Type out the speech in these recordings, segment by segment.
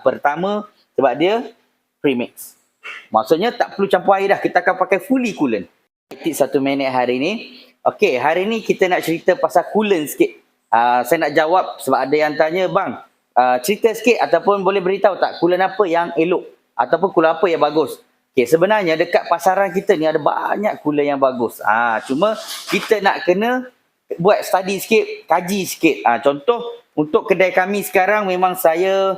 Pertama, sebab dia premix. Maksudnya tak perlu campur air dah. Kita akan pakai fully coolant. Tips 1 minit hari ni. Okey, hari ni kita nak cerita pasal coolant sikit. Saya nak jawab sebab ada yang tanya, bang, cerita sikit ataupun boleh beritahu tak coolant apa yang elok ataupun coolant apa yang bagus. Okey, sebenarnya dekat pasaran kita ni ada banyak coolant yang bagus. Cuma kita nak kena buat study sikit, kaji sikit. Contoh untuk kedai kami sekarang memang saya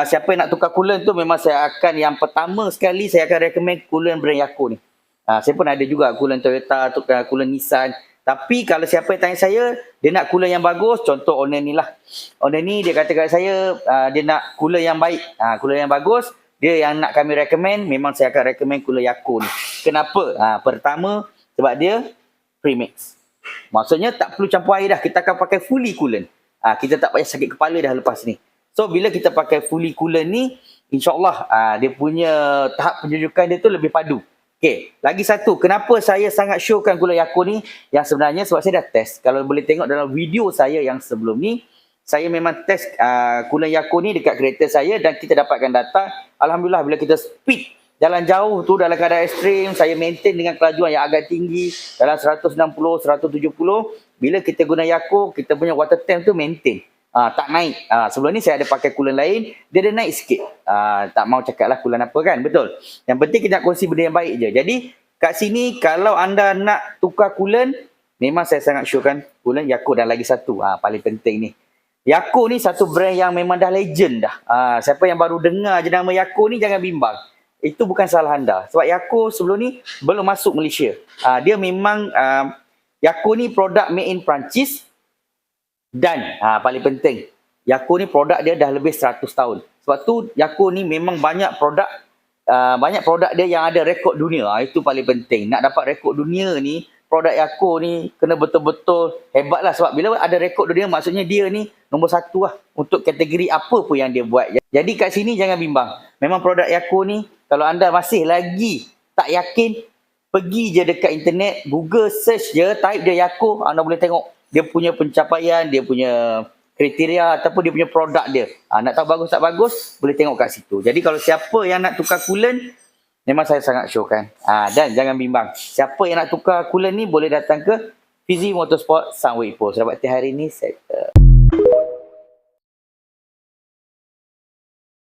siapa yang nak tukar coolant tu memang saya akan yang pertama sekali saya akan recommend coolant brand Yaco ni. Saya pun ada juga coolant Toyota, coolant Nissan. Tapi kalau siapa yang tanya saya, dia nak coolant yang bagus, contoh owner ni lah. Owner ni dia kata kat saya, dia nak coolant yang baik. Coolant yang bagus, dia yang nak kami recommend, memang saya akan recommend coolant Yaco ni. Kenapa? Pertama, sebab dia premix. Maksudnya tak perlu campur air dah, kita akan pakai fully coolant. Kita tak payah sakit kepala dah lepas ni. So, bila kita pakai fully coolant ni, insyaAllah dia punya tahap penjujukan dia tu lebih padu. Okey, lagi satu. Kenapa saya sangat showkan coolant Yaco ni? Yang sebenarnya sebab saya dah test. Kalau boleh tengok dalam video saya yang sebelum ni, saya memang test coolant Yaco ni dekat kereta saya dan kita dapatkan data. Alhamdulillah bila kita speed jalan jauh tu dalam keadaan ekstrim, saya maintain dengan kelajuan yang agak tinggi dalam 160, 170. Bila kita guna Yaco, kita punya water temp tu maintain. Tak naik. Sebelum ni saya ada pakai coolant lain, dia ada naik sikit. Tak mau cakap lah coolant apa kan, betul. Yang penting kita nak kongsi benda yang baik je. Jadi kat sini kalau anda nak tukar coolant, memang saya sangat syorkan coolant Yaco. Dan lagi satu, paling penting ni. Yaco ni satu brand yang memang dah legend dah. Siapa yang baru dengar je nama Yaco ni jangan bimbang. Itu bukan salah anda. Sebab Yaco sebelum ni belum masuk Malaysia. Dia memang Yaco ni produk made in Perancis. Dan paling penting, Yaco ni produk dia dah lebih 100 tahun. Sebab tu Yaco ni memang banyak produk dia yang ada rekod dunia. Itu paling penting. Nak dapat rekod dunia ni, produk Yaco ni kena betul-betul hebat lah. Sebab bila ada rekod dunia, maksudnya dia ni nombor 1 lah untuk kategori apa pun yang dia buat. Jadi kat sini jangan bimbang. Memang produk Yaco ni, kalau anda masih lagi tak yakin, pergi je dekat internet, Google search je, type je Yaco, anda boleh tengok dia punya pencapaian, dia punya kriteria ataupun dia punya produk dia. Nak tahu bagus tak bagus, boleh tengok kat situ. Jadi kalau siapa yang nak tukar coolant, memang saya sangat showkan. Dan jangan bimbang. Siapa yang nak tukar coolant ni boleh datang ke Fizi Motorsport Sunway Post. Selamat hari ni, settle.